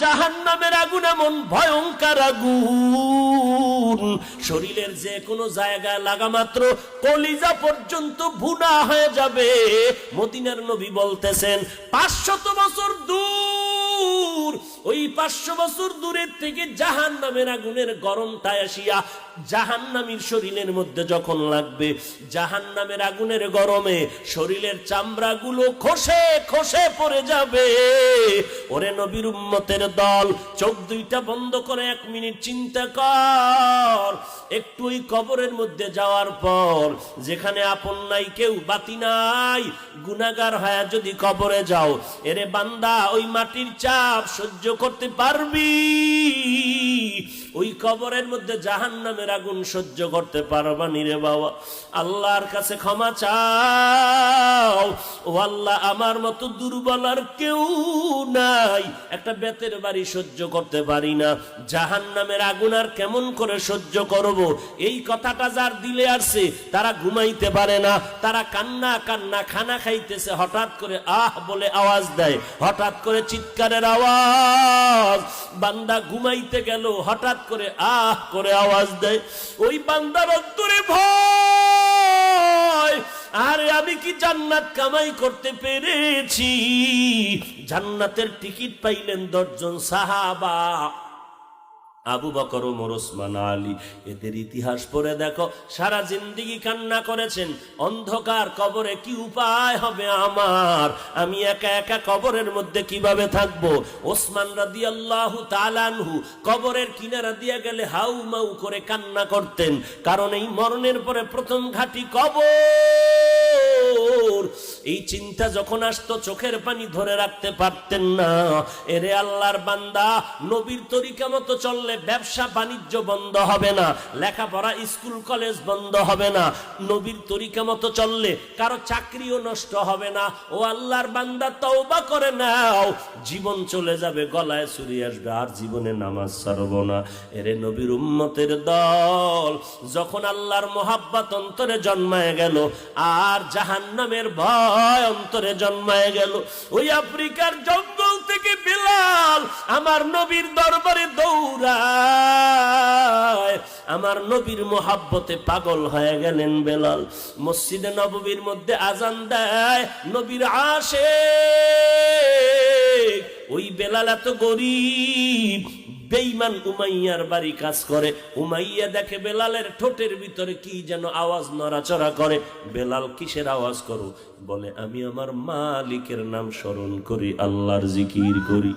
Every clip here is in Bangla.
জাহান্নামের আগুন এমন ভয়ঙ্কর আগুন, শরীরের যে কোনো জায়গায় লাগা মাত্র কলিজা পর্যন্ত ভুনা হয়ে যাবে। মদিনার নবী বলতেছেন 500 বছর দূর, ওই 500 বছর দূরের থেকে জাহান্নামের আগুনের গরমটা আসিয়া জাহান্নামীর শরীরের মধ্যে যখন লাগবে, জাহান্নামের আগুনের গরমে শরীরের চামড়াগুলো খসে খসে পড়ে যাবে। ওরে নবীর উম্মতের দল, চোখ দুইটা বন্ধ করে 1 মিনিট চিন্তা কর। একটু ওই কবরের মধ্যে যাওয়ার পর, যেখানে আপন নাই, কেউ বাতি নাই, গুনাহগার হয়ে যদি কবরে যাও, এরে বান্দা ওই মাটির চাপ সহ্য করতে পারবি? ওই কবরের মধ্যে জাহান্নামের আগুন সহ্য করতে পারবা নি রে বাবা? আল্লাহর কাছে ক্ষমা চাও। ও আল্লাহ, আমার মতো দুর্বল আর কেউ নাই, একটা বেতের বাড়ি সহ্য করতে পারি না, জাহান্নামের আগুন আর কেমন করে সহ্য করব? এই কথাটা যার দিলে আসছে তারা ঘুমাইতে পারে না, তারা কান্না কান্না খানা খাইতেছে, হঠাৎ করে আহ বলে আওয়াজ দেয়, হঠাৎ করে চিৎকারের আওয়াজ। বান্দা ঘুমাইতে গেল, হঠাৎ করে আহ করে আওয়াজ দেয়, ওই বান্দার অন্তরে ভয়, আরে আমি কি জান্নাত কামাই করতে পেরেছি? জান্নাতের টিকিট পাইলেন 10 জন সাহাবা, আবু বকর, ওমর, ওসমান, আলী। এদের ইতিহাস পড়ে দেখো, সারা জিন্দেগি কান্না করেছেন, অন্ধকার কবরে কি উপায় হবে আমার, আমি একা একা কবরের মধ্যে কিভাবে থাকবো? ওসমান রাদিয়াল্লাহু তাআলা আনহু কবরের কিনারা দিয়ে গেলে হাউ মাউ করে কান্না করতেন, কারণ এই মরণের পরে প্রথম ঘাটি কবর। এই চিন্তা যখন আসতো, চোখের পানি ধরে রাখতে পারতেন না। এরে আল্লাহর বান্দা, নবীর তরিকা মতো চললে ব্যবসা বাণিজ্য বন্ধ হবে না, লেখাপড়া স্কুল কলেজ বন্ধ হবে না, নবীর তরিকা মতো চললে কারো চাকরিও নষ্ট হবে না। ও আল্লাহর বান্দা, তওবা করে নাও, জীবন চলে যাবে, গলায় ছুরি আসবে, আর জীবনে নামাজ ছাড়ব না। এরে নবীর উম্মতের দল, যখন আল্লাহর মোহাব্বত অন্তরে জন্মায় গেল, আর জাহান্নামের ভয় অন্তরে জন্মায় গেল, ওই আফ্রিকার জঙ্গল থেকে বেলাল আমার নবীর দরবারে দৌড়ায়, আমার নবীর মোহাব্বতে পাগল হয়ে গেলেন বেলাল। মসজিদে নববীর মধ্যে আজান দেয় নবীর আশিক, ওই বেলাল এত গরীব, বেঈমান উমাইয়ার বাড়ি কাজ করে। উমাইয়া দেখে বেলালের ঠোঁটের ভিতরে কি যেন আওয়াজ নড়াচড়া করে। বেলাল, কিসের আওয়াজ করো? বলে, আমি আমার মালিকের নাম স্মরণ করি, আল্লাহর জিকির করি।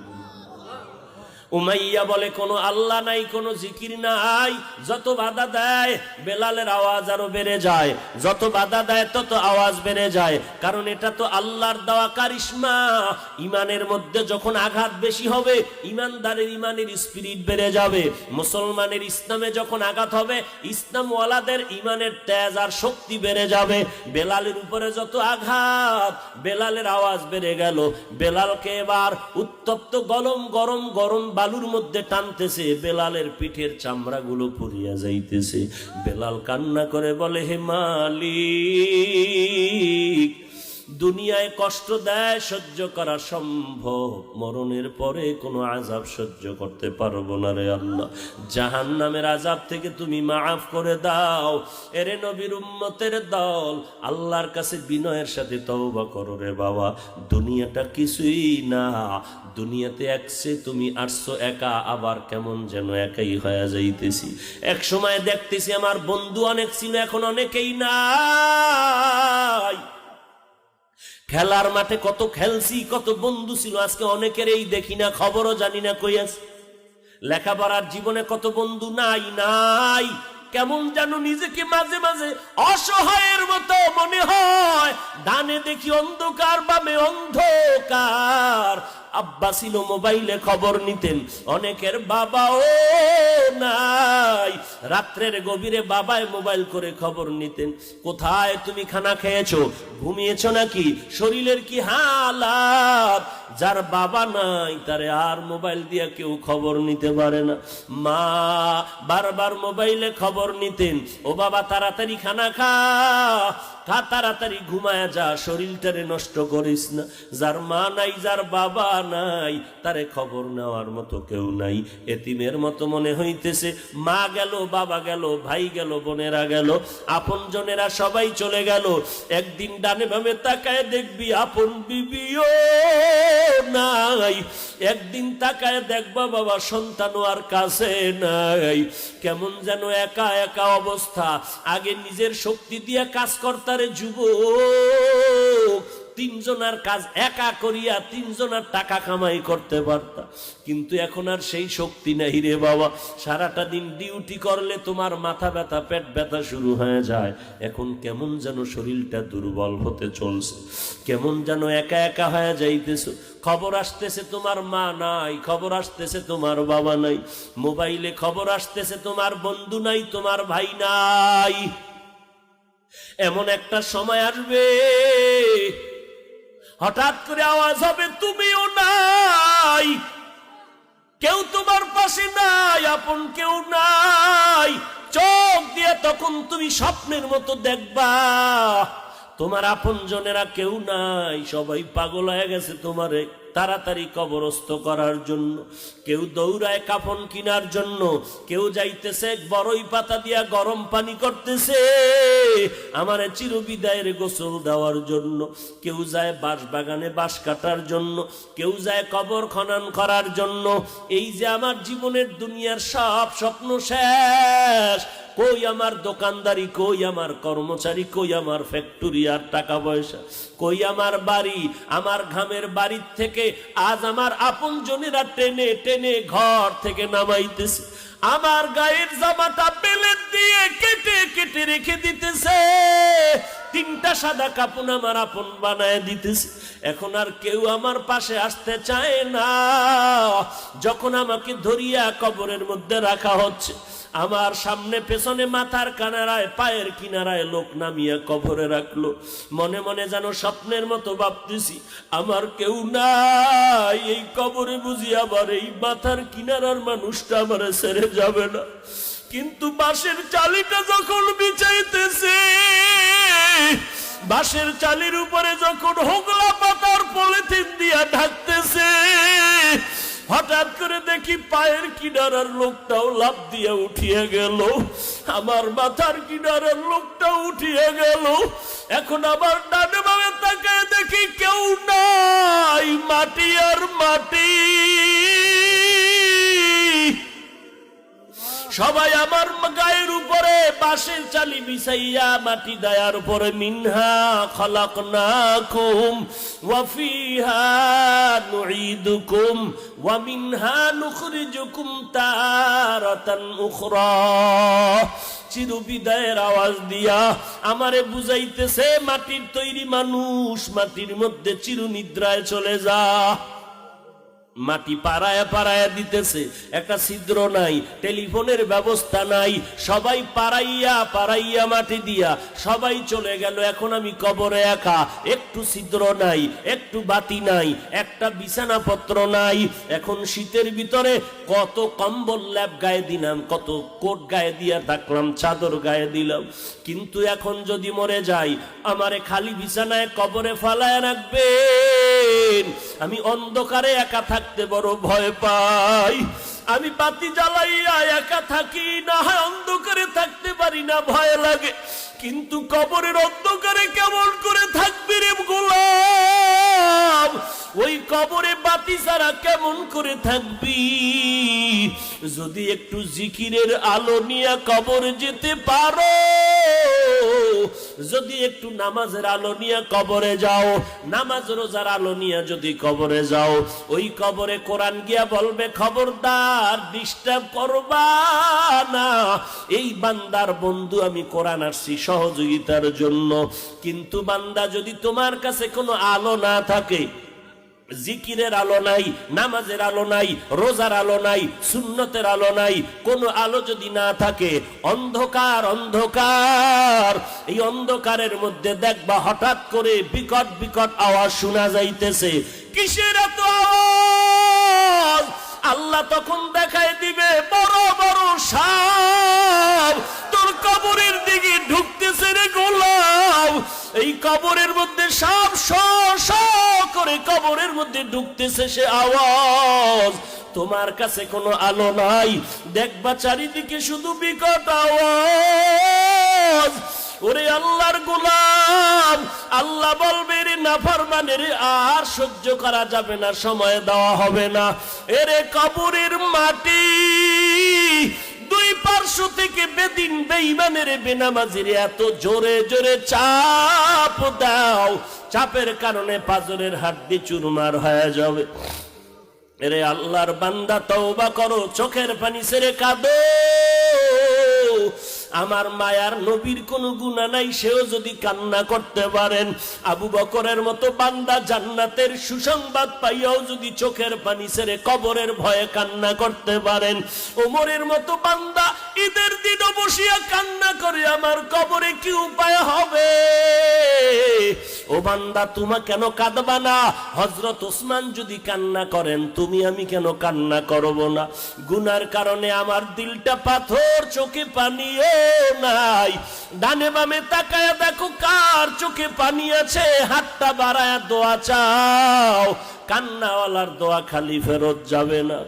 উমাইয়া বলে, কোনো আল্লাহ নাই, কোনো জিকির নাই। যত বাধা দেয় বেলালের আওয়াজ আরো বেড়ে যায়, যত বাধা দেয় তত আওয়াজ বেড়ে যায়, কারণ এটা তো আল্লাহর দেওয়া কারিশমা। ইমানের মধ্যে যখন আঘাত বেশি হবে, ইমানদারের ইমানের স্পিরিট বেড়ে যাবে। মুসলমানের ইসলামে যখন আঘাত হবে, ইসলামওয়ালাদের ইমানের তেজ আর শক্তি বেড়ে যাবে। বেলালের উপরে যত আঘাত, বেলালের আওয়াজ বেড়ে গেল। বেলালকে এবার উত্তপ্ত গরম গরম গরম বালুর মধ্যে টানতেছে, বেলালের পিঠের চামড়াগুলো পুড়িয়া যাইতেছে। বেলাল কান্না করে বলে, হে মালিক, দুনিয়ায় কষ্ট দেয় সহ্য করা সম্ভব, মরণের পরে কোনো আযাব সহ্য করতে পারবো না রে আল্লাহ, জাহান্নামের আযাব থেকে তুমি মাফ করে দাও। এরে নবীর উম্মতের দল, আল্লাহর কাছে বিনয়ের সাথে তওবা করো রে বাবা। দুনিয়াটা কিছুই না, দুনিয়াতে একসে তুমি আসছো একা, আবার কেমন যেন একাই হয়ে যাইতেছি। এক সময় দেখতেছি আমার বন্ধু অনেক ছিল, এখন অনেকেই নাই। খেলার মাঠে কত খেলছি, কত বন্ধু ছিল, আজকে অনেকের এই দেখি না, খবরও জানি না কই আছে। লেখাপড়ার জীবনে কত বন্ধু নাই নাই, কেমন যেন নিজেকে মাঝে মাঝে অসহায়ের মতো মনে হয়। ডানে দেখি অন্ধকার, বামে অন্ধকার। আব্বা ছিল, মোবাইলে খবর নিতেন, অনেকের বাবাও নাই, রাত্রের গভীরে বাবায় মোবাইল করে খবর নিতেন। কোথায় তুমি খানা খেয়েছো, ঘুমিয়েছো নাকি, শরীরের কি হালাত? যার বাবা নাই তারে আর মোবাইল দিয়ে কেউ খবর নিতে পারে না। মা বারবার মোবাইলে খবর নিতেন, ও বাবা তাড়াতাড়ি খানা খা, তাড়াতাড়ি ঘুমায়া যা, শরীরটারে নষ্ট করিস না। যার মা নাই, যার বাবা নাই, তারে খবর নেওয়ার মতো কেউ নাই। এতিমের মতো মনে হইতেছে। মা গেল, বাবা গেল, ভাই গেল, বোনেরা গেল, আপন জনেরা সবাই চলে গেল। একদিন ডানে বামে তাকায় দেখবি আপন বিবিও নাই। একদিন তাকায় দেখবা বাবা সন্তানও আর কাছে নাই। কেমন যেন একা একা অবস্থা। আগে নিজের শক্তি দিয়ে কাজ করতারে যুবক, তিনজনের কাজ একা করিয়া তিনজনের টাকা কামাই করতে পারতা, কিন্তু এখন আর সেই শক্তি নাই রে বাবা। সারাটা দিন ডিউটি করলে তোমার মাথা ব্যথা, পেট ব্যথা শুরু হয়ে যায়। এখন কেমন যেন শরীরটা দুর্বল হতে চলছে, কেমন যেন একা একা হয়ে যাইতেছ। খবর আসতেছে তোমার মা নাই, খবর আসতেছে তোমার বাবা নাই, মোবাইলে খবর আসতেছে তোমার বন্ধু নাই, তোমার ভাই নাই। এমন একটা সময় আসবে, হঠাৎ করে আওয়াজ হবে তুমিও নাই, কেউ তোমার পাশে নাই, আপন কেউ নাই। চোখ দিয়ে তখন তুমি স্বপ্নের মতো দেখবা তোমার আপন জনেরা কেউ নাই, সবাই পাগল হয়ে গেছে তোমারে তাড়াতাড়ি কবরস্থ করার জন্য। কেউ দৌড়ায় কাফন কিনার জন্য, কেউ যাইতেছে বড়ই পাতা দিয়া গরম পানি করতেছে আমারে চিরবিদায়ের গোসল দেওয়ার জন্য, কেউ যায় বাঁশ বাগানে বাঁশ কাটার জন্য, কেউ যায় কবর খনন করার জন্য। এই যে আমার জীবনের দুনিয়ার সব স্বপ্ন শেষ। কই আমার দোকানদারি, কই আমার কর্মচারী, কই আমার ফ্যাক্টরি আর টাকা পয়সা, কই আমার বাড়ি, আমার ঘামের বাড়ির থেকে আজ আমার আপন জনেরা টেনে টেনে ঘর থেকে নামাইতেছে। আমার গায়ের জামাটা বেলেট দিয়ে কেটে কেটে রেখে দিতেছে, তিনটা সাদা কাপড় আমার আপন বানায় দিতেছে। এখন আর কেউ আমার পাশে আসতে চায় না। যখন আমাকে ধরিয়া কবরের মধ্যে রাখা হচ্ছে, আমার সামনে পেছনে মাথার কানারায় পায়ের কিনারায় লোক নামিয়া কবরে রাখলো। মনে মনে যেন স্বপ্নের মতো ভাবতেছি আমার কেউ নাই, এই কবরে বুঝি আবার এই মাথার কিনারার মানুষটা আমার ছেড়ে যাবে না। কিন্তু বাঁশের চালিটা যখন বিছাইতেছে, বাঁশের চালির উপরে যখন হোগলা পাতার পলিথিন দিয়া ঢাকতেছে, হঠাৎ করে দেখি পায়ের কিনারার লোকটাও লাফ দিয়ে উঠিয়ে গেল, আমার মাথার কিনারার লোকটাও উঠিয়ে গেল। এখন আবার ডানে বামে তাকায় দেখি কেউ নাই, মাটি আর মাটি। সবাই আমার গায়ের উপরে বাঁশের চালি বিছাইয়া মাটি দায়ার উপরে মিনহা খালাকনাকুম ওয়া ফিহা নুঈদুকুম ওয়া মিনহা নুখরিজুকুম তারাতান উখরা। চিরবিদায়ের আওয়াজ দিয়া আমারে বুঝাইতেছে মাটির তৈরি মানুষ, মাটির মধ্যে চিরনিদ্রায় চলে যা। মাটি পাড়ায়া পাড়ায়া দিতেছে, একটা ছিদ্র নাই, টেলিফোনের ব্যবস্থা নাই, সবাই পাড়াইয়া পাড়াইয়া মাটি দিয়া সবাই চলে গেল। এখন আমি কবরে একা, একটু ছিদ্র নাই, একটু বাতি নাই, একটা বিছানাপত্র নাই। এখন শীতের ভিতরে কত কম্বল ল্যাপ গায়ে দিলাম, কত কোট গায়ে দিয়া থাকলাম, চাদর গায়ে দিলাম, কিন্তু এখন যদি মরে যাই আমারে খালি বিছানায় কবরে ফালায় রাখবেন। আমি অন্ধকারে একা থাকতে বড় ভয় পাই। আমি বাতি জ্বালাইয়া একা থাকি না, হয় অন্ধকারে থাকতে পারি না, ভয় লাগে। কিন্তু কবরের অন্ধকারে কেমন করে থাকবি রে গোলাম? ওই কবরে বাতি ছাড়া কেমন করে থাকবি? যদি একটু জিকিরের আলো নিয়ে কবরে যেতে পারো, যদি একটু নামাজের আলো নিয়ে কবরে যাও, নামাজ রোজার আলো নিয়ে যদি কবরে যাও, ওই কবরে কোরআন গিয়া বলবে খবরদার ডিস্টার্ব করবা না, এই বান্দার বন্ধু আমি কোরআন আসছি সহযোগিতার জন্য। কিন্তু বান্দা যদি তোমার কাছে কোনো আলো না থাকে, জিকিরের আলো নাই, নামাজের আলো নাই, রোজার আলো নাই, সুন্নতের আলো নাই, কোনো আলো যদি না থাকে, অন্ধকার অন্ধকার, এই অন্ধকারের মধ্যে দেখবা হঠাৎ করে বিকট বিকট আওয়াজ শোনা যাইতেছে। কিসের এত আওয়াজ? আল্লাহ তখন দেখায় দিবে বড় বড় সাপ তোর কবরের দিকে ঢুকতেছে রে গোলাম। কবরের মধ্যে সব করে কবরের মধ্যে ঢুকতেছে সে আওয়াজ, তোমার কাছে কোনো আলো নাই, দেখবা চারিদিকে শুধু বিকট আওয়াজ। ওরে আল্লাহর গোলাম, আল্লাহ বলবে রে নাফরমানের আর সহ্য করা যাবে না, সময় দেওয়া হবে না। এরে কবরের মাটি দুই পার্শ্ব থেকে বেদিন বেঈমানের বেনামাজির এত জোরে জোরে চাপ দাও, চাপের কারণে পাজরের হাড্ডি চুরমার হয়ে যাবে। এরে আল্লাহর বান্দা তওবা করো, চোখের পানি ছেড়ে কাঁদো। আমার মায়ার নবীর কোনো গুনাহ নাই, সেও যদি কান্না করতে পারেন, আবু বকরের মতো বান্দা জান্নাতের সুসংবাদ পাইয়াও যদি চোখের পানি ছেড়ে কবরের ভয়ে কান্না করতে পারেন, ওমরের মতো বান্দা ঈদের দিনও বসিয়া কান্না করে আমার কবরে কি উপায় হবে? ও বান্দা, তোমা কেন কাঁদবা না? হযরত ওসমান যদি কান্না করেন, তুমি আমি কেন কান্না করব না? গুনার কারণে আমার দিলটা পাথর, চোখে পানিও নাই। ডানে বামে তাকায়া দেখো কার চোখে পানি আছে, হাতটা বাড়ায়া দোয়া চাও। কান্নাওয়ালার দোয়া খালি ফেরত যাবে না।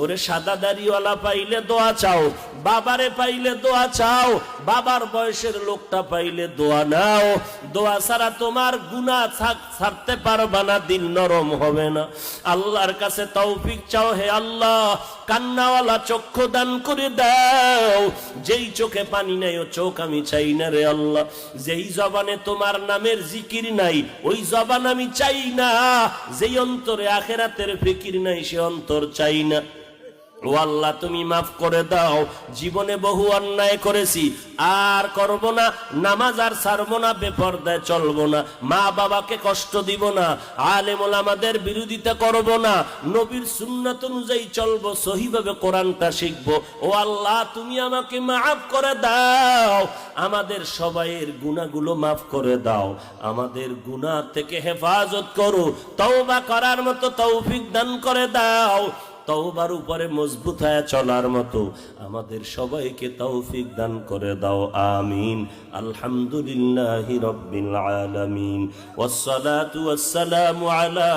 ওরে সাদা দাড়িওয়ালা পাইলে দোয়া চাও, বাবারে পাইলে দোয়া চাও, বাবার বয়সের লোকটা পাইলে দোয়া নাও। দোয়া ছাড়া তোমার গুনাহ ছাড়তে পারবা না, দিল নরম হবে না। আল্লাহর কাছে তৌফিক চাও, হে আল্লাহ কান্নাওয়ালা চক্ষু দান করে দাও। যেই চোখে পানি নাই ও চোখ আমি চাই না রে আল্লাহ। যেই জবানে তোমার নামের জিকির নাই ওই জবান আমি চাই না। যেই অন্তরে আখিরাতের ফিকির নাই সে অন্তর চাই না। ও আল্লাহ তুমি মাফ করে দাও। জীবনে বহু অন্যায় করেছি, আর করব না। নামাজ আর ছাড়ব না, বেপরদায় চলবো না, মা বাবাকে কষ্ট দিব না, আলেম ওলামাদের বিরোধিতা করব না, নবীর সুন্নাত অনুযায়ী চলবো, সহিভাবে কোরআনটা শিখবো। ও আল্লাহ তুমি আমাকে মাফ করে দাও। আমাদের সবাইয়ের গুনাহগুলো মাফ করে দাও। আমাদের গুনাহ থেকে হেফাজত করো। তওবা করার মতো তৌফিক দান করে দাও। তওবার উপরে মজবুত হয়ে চলার মতো আমাদের সবাইকে তৌফিক দান করে দাও, আমিন। আলহামদুলিল্লাহি রাব্বিল আলামিন, ওয়াসসালাতু ওয়াসসালামু আলা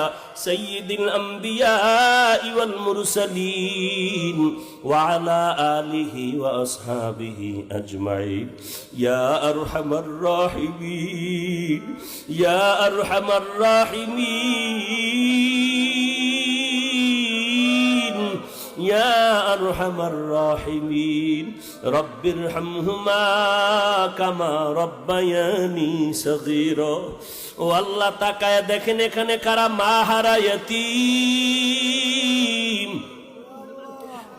সাইয়্যিদিল আমবিয়া ওয়াল মুরসালিন ওয়া আলা আলিহি ওয়া আসহাবিহি আজমাইন। ইয়া আরহামার রাহিমিন, ইয়া আরহামার রাহিমিন, ইয়া আরহামার রাহিমিন। রব্বিরহামহুমা কামা রব্বায়ানি সগীরা। ও আল্লাহ তাকায় দেখেন এখানে কারা মা হারা ইতিম,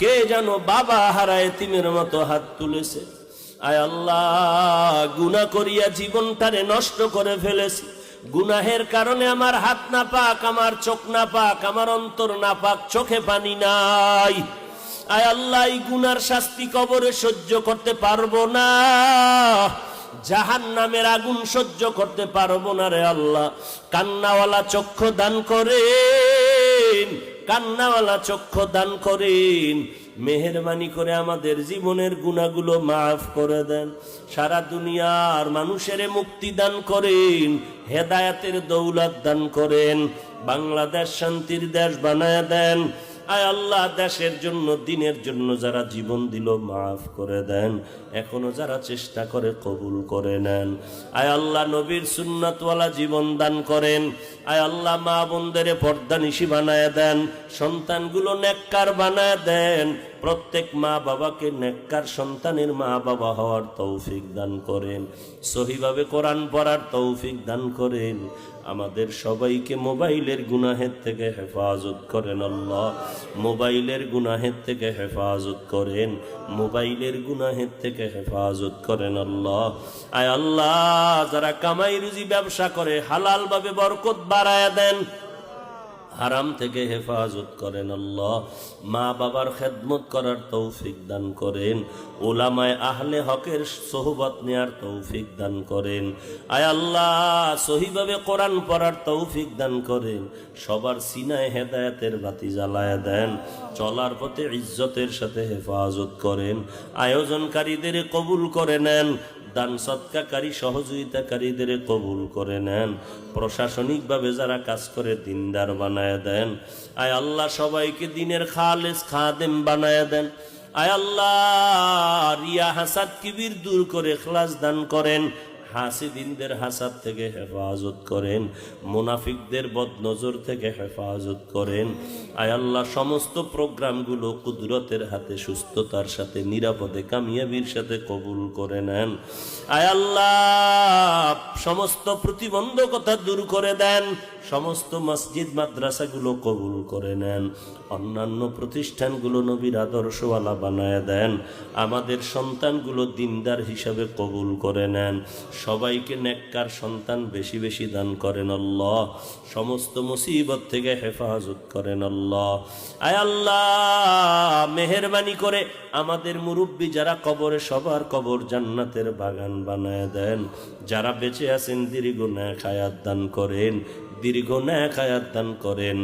কে যেন বাবা হারা ইতিমের মতো হাত তুলেছে। আয় আল্লাহ গুনাহ করিয়া জীবনটারে নষ্ট করে ফেলেছি। গুনাহের কারণে আমার হাত না পাক, আমার চোখ না পাক, আমার অন্তর না পাক, চোখে পানি নাই। আয় আল্লাহ এই গুনার শাস্তি কবরে সহ্য করতে পারবো না, জাহান্নামের আগুন সহ্য করতে পারবো না রে আল্লাহ। কান্নাওয়ালা চক্ষু দান করেন, কান্নাওয়ালা চক্ষু দান করেন। মেহেরবানি করে আমাদের জীবনের গুনাহগুলো মাফ করে দেন। সারা দুনিয়ার মানুষের মুক্তি দান করেন, হেদায়েতের দৌলত দান করেন। বাংলাদেশ শান্তির দেশ বানায় দেন। আয় আল্লাহ দেশের জন্য, দিনের জন্য যারা জীবন দিল মাফ করে দেন। এখনো যারা চেষ্টা করে কবুল করে নেন। আয় আল্লাহ নবীর সুন্নাতওয়ালা জীবন দান করেন। আয় আল্লাহ মা বোনদের পর্দানিশী বানায় দেন, সন্তানগুলো নেককার বানায় দেন। প্রত্যেক মা বাবাকে নেককার সন্তানের মা বাবা হওয়ার তৌফিক দান করেন। সহিভাবে কোরআন পড়ার তৌফিক দান করেন। আমাদের সবাইকে মোবাইলের গুনাহের থেকে হেফাজত করেন আল্লাহ। মোবাইলের গুনাহের থেকে হেফাজত করেন, মোবাইলের গুনাহের থেকে হেফাজত করেন আল্লাহ। আয় আল্লাহ যারা কামাই রুজি ব্যবসা করে হালাল ভাবে বরকত বাড়ায়া দেন, হারাম থেকে হেফাজত করেন আল্লাহ। মা বাবার খেদমত করার তৌফিক দান করেন। উলামায়ে আহলে হকের সোহবত নেয়ার তৌফিক দান করেন। আয় আল্লাহ সহিভাবে কোরআন পড়ার তৌফিক দান করেন। সবার সিনায় হেদায়েতের বাতি জ্বালায় দেন। চলার পথে ইজ্জতের সাথে হেফাজত করেন। আয়োজনকারীদের কবুল করে নেন। দান সৎকাকারী সহযোগিতাকারীদের কবুল করে নেন। প্রশাসনিকভাবে যারা কাজ করে দিনদার বানায় দেন। আয় আল্লাহ সবাইকে দিনের খালেস খাদেম বানায় দেন। আয় আল্লাহ রিয়া হাসাদ কিবির দূর করে ইখলাস দান করেন। হাসিদিনদের হাসাদ থেকে হেফাজত করেন, মুনাফিকদের বদনজর থেকে হেফাজত করেন। আয় আল্লাহ সমস্ত প্রোগ্রামগুলো কুদরতের হাতে সুস্থতার সাথে নিরাপদে কামিয়াবির সাথে কবুল করে নেন। আয় আল্লাহ সমস্ত প্রতিবন্ধকতা দূর করে দেন। সমস্ত মসজিদ মাদ্রাসাগুলো কবুল করে নেন। অন্যান্য প্রতিষ্ঠানগুলো নবীর আদর্শওয়ালা বানায় দেন। আমাদের সন্তানগুলো দিনদার হিসাবে কবুল করে নেন। সবাইকে নেককার সন্তান বেশি বেশি দান করেন আল্লাহ। সমস্ত মুসিবত থেকে হেফাজত করেন আল্লাহ। আয় আল্লাহ মেহেরবানি করে আমাদের মুরব্বী যারা কবরে সবার কবর জান্নাতের বাগান বানায় দেন। যারা বেঁচে আছেন দীর্ঘ নেক হায়াত দান করেন, দীর্ঘ নেক হায়াত দান করেন।